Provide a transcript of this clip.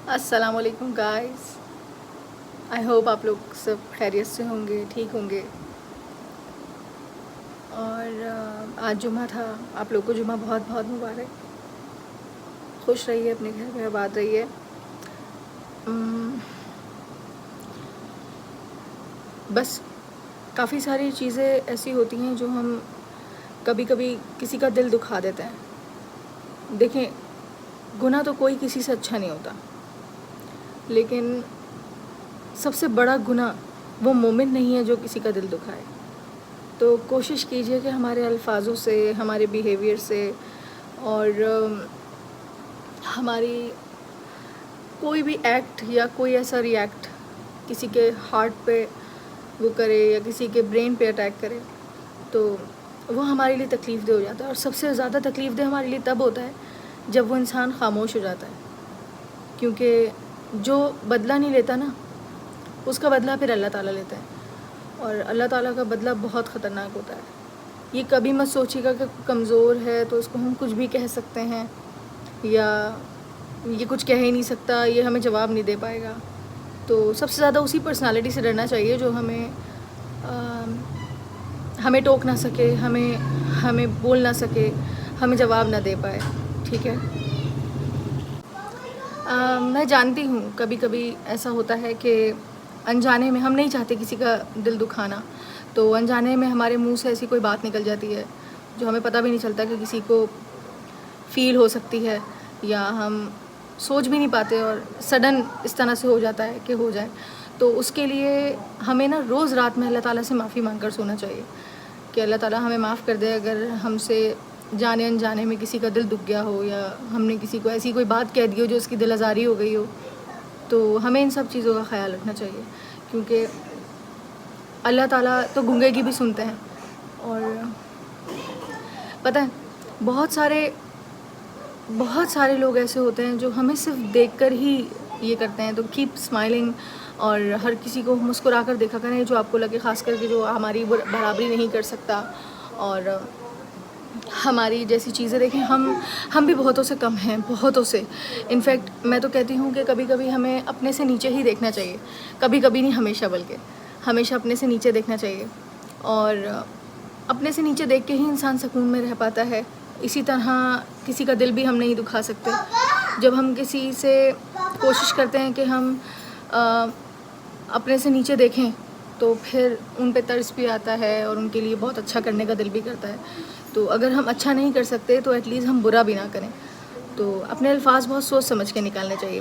السلام علیکم guys, I hope آپ لوگ سب خیریت سے ہوں گے، ٹھیک ہوں گے. اور آج جمعہ تھا. آپ لوگ کو جمعہ بہت بہت مبارک. خوش رہیے، اپنے گھر میں آباد رہیے. بس کافی ساری چیزیں ایسی ہوتی ہیں جو ہم کبھی کبھی کسی کا دل دکھا دیتے ہیں. دیکھیں، گناہ تو کوئی کسی سے اچھا نہیں ہوتا، لیکن سب سے بڑا گناہ وہ مومن نہیں ہے جو کسی کا دل دکھائے. تو کوشش کیجئے کہ ہمارے الفاظوں سے، ہمارے بیہیویئر سے اور ہماری کوئی بھی ایکٹ یا کوئی ایسا ری ایکٹ کسی کے ہارٹ پہ وہ کرے یا کسی کے برین پہ اٹیک کرے تو وہ ہمارے لیے تکلیف دہ ہو جاتا ہے. اور سب سے زیادہ تکلیف دہ ہمارے لیے تب ہوتا ہے جب وہ انسان خاموش ہو جاتا ہے، کیونکہ جو بدلہ نہیں لیتا نا، اس کا بدلہ پھر اللہ تعالیٰ لیتا ہے. اور اللہ تعالیٰ کا بدلہ بہت خطرناک ہوتا ہے. یہ کبھی مت سوچیے گا کہ کمزور ہے تو اس کو ہم کچھ بھی کہہ سکتے ہیں، یا یہ کچھ کہہ ہی نہیں سکتا، یہ ہمیں جواب نہیں دے پائے گا. تو سب سے زیادہ اسی پرسنالٹی سے ڈرنا چاہیے جو ہمیں ٹوک نہ سکے، ہمیں بول نہ سکے، ہمیں جواب نہ دے پائے. ٹھیک ہے. میں جانتی ہوں کبھی کبھی ایسا ہوتا ہے کہ انجانے میں ہم نہیں چاہتے کسی کا دل دکھانا، تو انجانے میں ہمارے منہ سے ایسی کوئی بات نکل جاتی ہے جو ہمیں پتہ بھی نہیں چلتا کہ کسی کو فیل ہو سکتی ہے، یا ہم سوچ بھی نہیں پاتے اور سڈن اس طرح سے ہو جاتا ہے کہ ہو جائے. تو اس کے لیے ہمیں نا روز رات میں اللہ تعالیٰ سے معافی مانگ کر سونا چاہیے کہ اللہ تعالیٰ ہمیں معاف کر دے اگر ہم سے جانے انجانے میں کسی کا دل دکھ گیا ہو، یا ہم نے کسی کو ایسی کوئی بات کہہ دی ہو جو اس کی دل آزاری ہو گئی ہو. تو ہمیں ان سب چیزوں کا خیال رکھنا چاہیے، کیونکہ اللہ تعالیٰ تو گنگے کی بھی سنتے ہیں. اور پتہ ہے بہت سارے لوگ ایسے ہوتے ہیں جو ہمیں صرف دیکھ کر ہی یہ کرتے ہیں. تو کیپ اسمائلنگ، اور ہر کسی کو مسکرا کر دیکھا کریں جو آپ کو لگے، خاص کر کے جو ہماری برابری نہیں کر سکتا اور ہماری جیسی چیزیں. دیکھیں، ہم بھی بہتوں سے کم ہیں، بہتوں سے. انفیکٹ میں تو کہتی ہوں کہ کبھی کبھی ہمیں اپنے سے نیچے ہی دیکھنا چاہیے. کبھی کبھی نہیں، ہمیشہ، بلکہ ہمیشہ اپنے سے نیچے دیکھنا چاہیے. اور اپنے سے نیچے دیکھ کے ہی انسان سکون میں رہ پاتا ہے. اسی طرح کسی کا دل بھی ہم نہیں دکھا سکتے. جب ہم کسی سے کوشش کرتے ہیں کہ ہم اپنے سے نیچے دیکھیں تو پھر ان پہ ترس بھی آتا ہے اور ان کے لیے بہت اچھا کرنے کا دل بھی کرتا ہے. تو اگر ہم اچھا نہیں کر سکتے تو ایٹ لیسٹ ہم برا بھی نہ کریں. تو اپنے الفاظ بہت سوچ سمجھ کے نکالنے چاہیے.